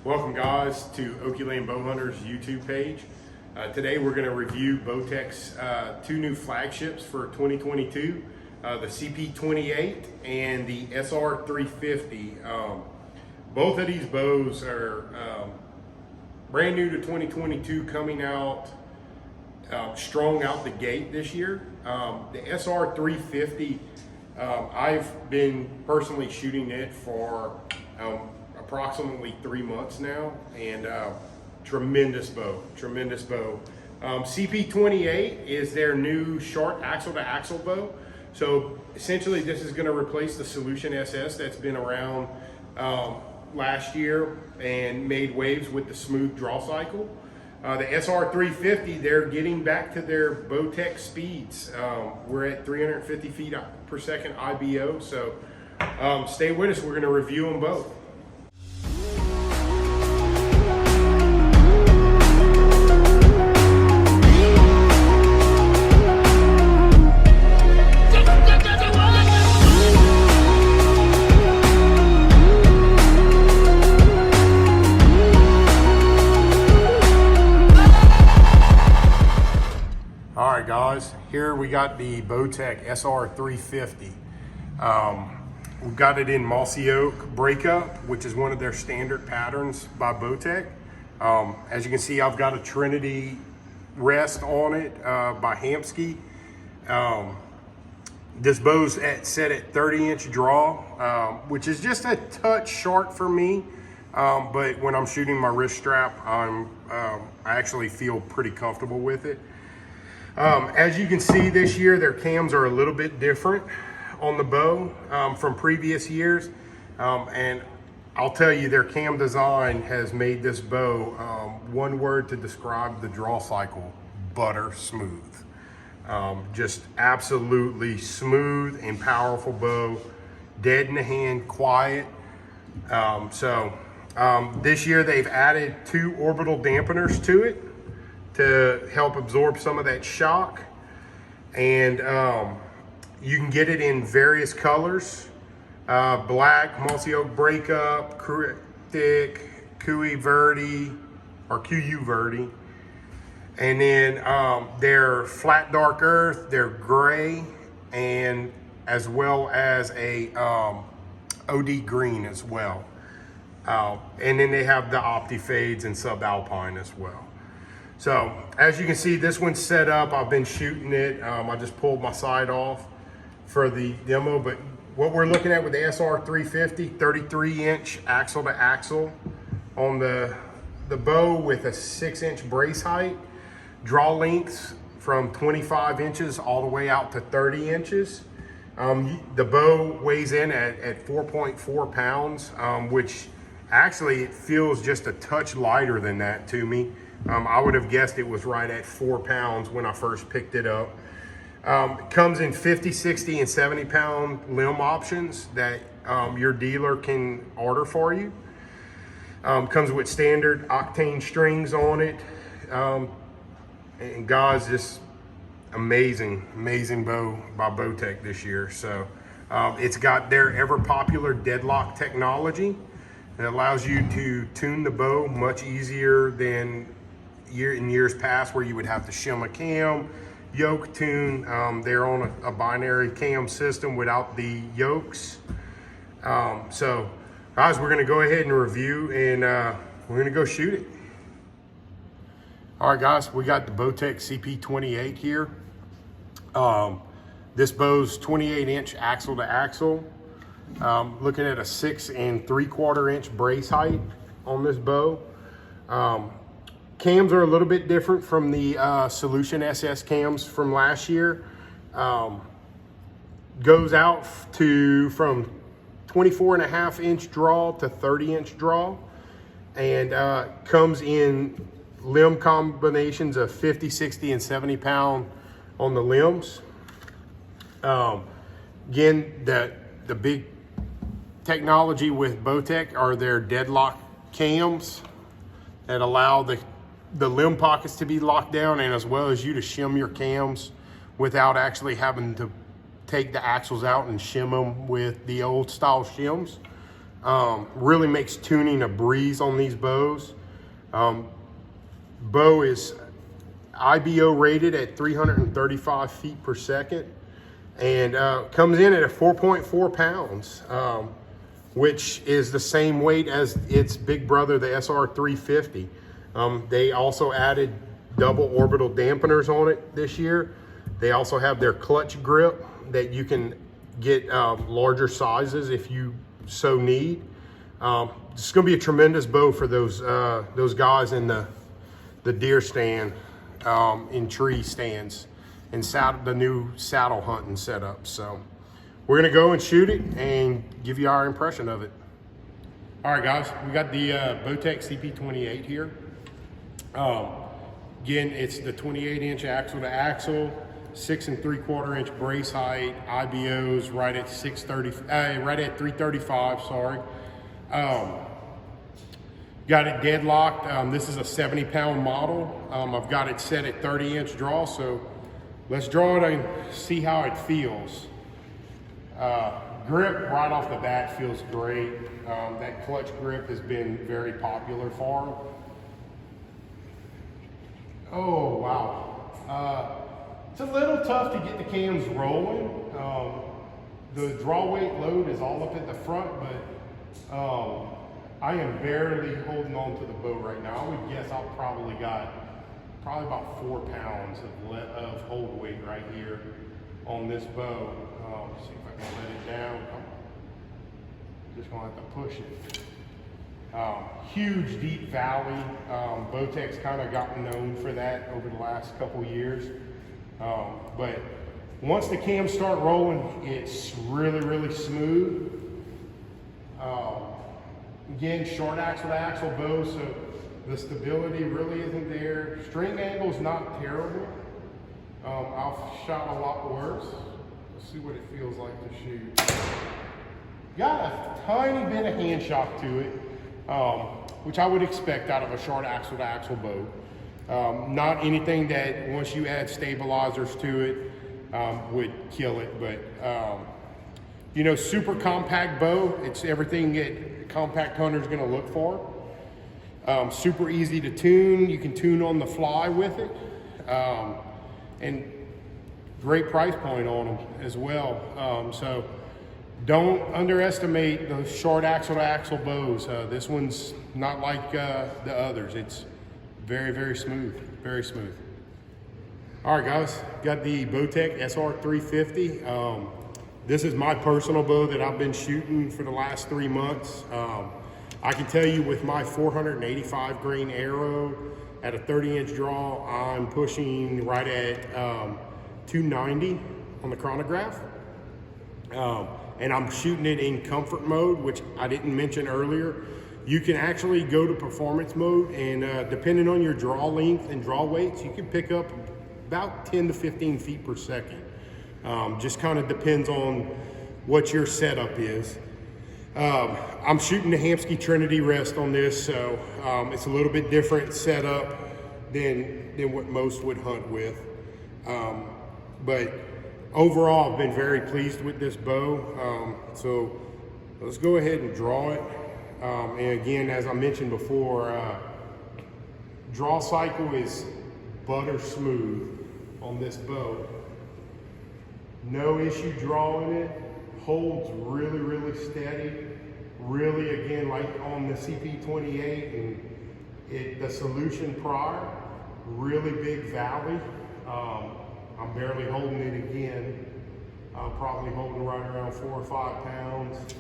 Welcome guys to Okie-Land Bow Hunters YouTube page. Today we're going to review Bowtech's two new flagships for 2022, the CP28 and the SR350. Both of these bows are brand new to 2022, coming out strong out the gate this year. The SR350, I've been personally shooting it for approximately 3 months now, and tremendous bow. CP28 is their new short axle to axle bow. So essentially this is going to replace the Solution SS that's been around last year and made waves with the smooth draw cycle. The SR350, they're getting back to their Bowtech speeds. We're at 350 feet per second IBO, so stay with us. We're going to review them both. Alright guys, here we got the Bowtech SR350. We've got it in mossy oak breakup, which is one of their standard patterns by Bowtech. As you can see, I've got a Trinity rest on it by Hamsky. This bow's set at 30-inch draw, which is just a touch short for me. But when I'm shooting my wrist strap, I actually feel pretty comfortable with it. As you can see this year, their cams are a little bit different on the bow from previous years. And I'll tell you, their cam design has made this bow, one word to describe the draw cycle: butter smooth. Just absolutely smooth and powerful bow, dead in the hand, quiet. This year they've added 2 orbital dampeners to it to help absorb some of that shock, and you can get it in various colors: black, mossy oak breakup, cryptic, QU verde, and then they're flat dark earth, they're gray, and as well as a OD green as well. And then they have the opti fades and subalpine as well. So as you can see, this one's set up. I've been shooting it. I just pulled my sight off for the demo, but what we're looking at with the SR350, 33-inch axle to axle on the bow with a 6-inch brace height, draw lengths from 25 inches all the way out to 30 inches. The bow weighs in at 4.4 pounds, which actually it feels just a touch lighter than that to me. I would have guessed it was right at 4 pounds when I first picked it up. It comes in 50, 60, and 70 pound limb options that your dealer can order for you. Comes with standard octane strings on it. And guys, just amazing bow by Bowtech this year. So it's got their ever popular deadlock technology. It allows you to tune the bow much easier than in years past, where you would have to shim a cam, yoke tune. They're on a binary cam system without the yokes. So guys, we're gonna go ahead and review, and we're gonna go shoot it. All right guys, we got the Bowtech CP28 here. This bow's 28-inch axle to axle. Looking at a 6 3/4-inch brace height on this bow. Cams are a little bit different from the Solution SS cams from last year. Goes out from 24.5-inch draw to 30-inch draw, and comes in limb combinations of 50, 60, and 70 pound on the limbs. Again, the big technology with Bowtech are their deadlock cams that allow the limb pockets to be locked down, and as well as you to shim your cams without actually having to take the axles out and shim them with the old style shims. Really makes tuning a breeze on these bows. Bow is IBO rated at 335 feet per second, and comes in at 4.4 pounds, which is the same weight as its big brother, the SR350. They also added double orbital dampeners on it this year. They also have their clutch grip that you can get larger sizes if you so need. It's going to be a tremendous bow for those guys in the deer stand, in tree stands, and the new saddle hunting setup. So we're going to go and shoot it and give you our impression of it. All right, guys, we got the Bowtech CP28 here. Again, it's the 28-inch axle to axle, 6 3/4-inch brace height, IBOs right at 335. Sorry. Got it deadlocked. This is a 70-pound model. I've got it set at 30-inch draw, so let's draw it and see how it feels. Grip right off the bat feels great. That clutch grip has been very popular for them. Oh, wow. It's a little tough to get the cams rolling. The draw weight load is all up at the front, but I am barely holding on to the bow right now. I would guess I've probably got about 4 pounds of hold weight right here on this bow. See if I can let it down. Just gonna have to push it. Huge deep valley. Bowtech's kind of gotten known for that over the last couple years. But once the cams start rolling, it's really, really smooth. Again, short axle to axle bow, so the stability really isn't there. String angle's not terrible. I've shot a lot worse. Let's see what it feels like to shoot. Got a tiny bit of hand shock to it, which I would expect out of a short axle to axle bow. Not anything that once you add stabilizers to it would kill it, but you know, super compact bow. It's everything that a compact hunter is going to look for. Super easy to tune. You can tune on the fly with it, and great price point on them as well. So don't underestimate the short axle to axle bows. This one's not like the others. It's very, very smooth, very smooth. All right, guys, got the Bowtech SR350. This is my personal bow that I've been shooting for the last 3 months. I can tell you with my 485 grain arrow at a 30-inch draw, I'm pushing right at 290 on the chronograph. And I'm shooting it in comfort mode, which I didn't mention earlier. You can actually go to performance mode, and depending on your draw length and draw weights, you can pick up about 10 to 15 feet per second. Just kind of depends on what your setup is. I'm shooting the Hamskea Trinity rest on this, so it's a little bit different setup than what most would hunt with. But overall, I've been very pleased with this bow. So let's go ahead and draw it. And again, as I mentioned before, draw cycle is butter smooth on this bow. No issue drawing it. Holds really, really steady. Really, again, like on the CP28 and the Solution prior, really big valley. I'm barely holding it again. I'm probably holding right around 4 or 5 pounds.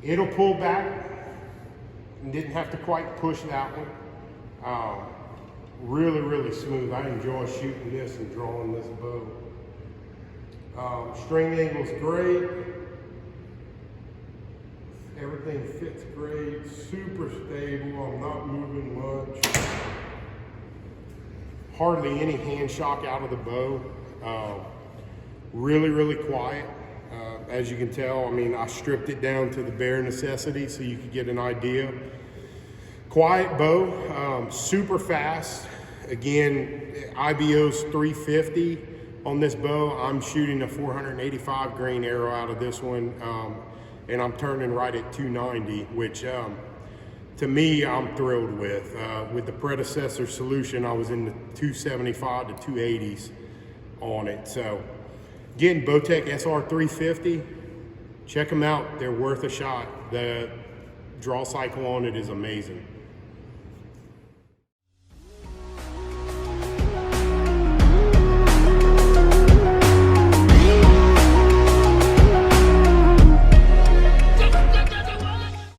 It'll pull back. Didn't have to quite push that one. Really, really smooth. I enjoy shooting this and drawing this bow. String angle's great. Everything fits great. Super stable. I'm not moving much. Hardly any hand shock out of the bow. Really, really quiet. As you can tell, I mean, I stripped it down to the bare necessities so you could get an idea. Quiet bow, super fast. Again, IBO's 350 on this bow. I'm shooting a 485 grain arrow out of this one. and I'm turning right at 290, which to me, I'm thrilled with. With the predecessor solution, I was in the 275 to 280s on it. So again, Bowtech SR350, check them out. They're worth a shot. The draw cycle on it is amazing.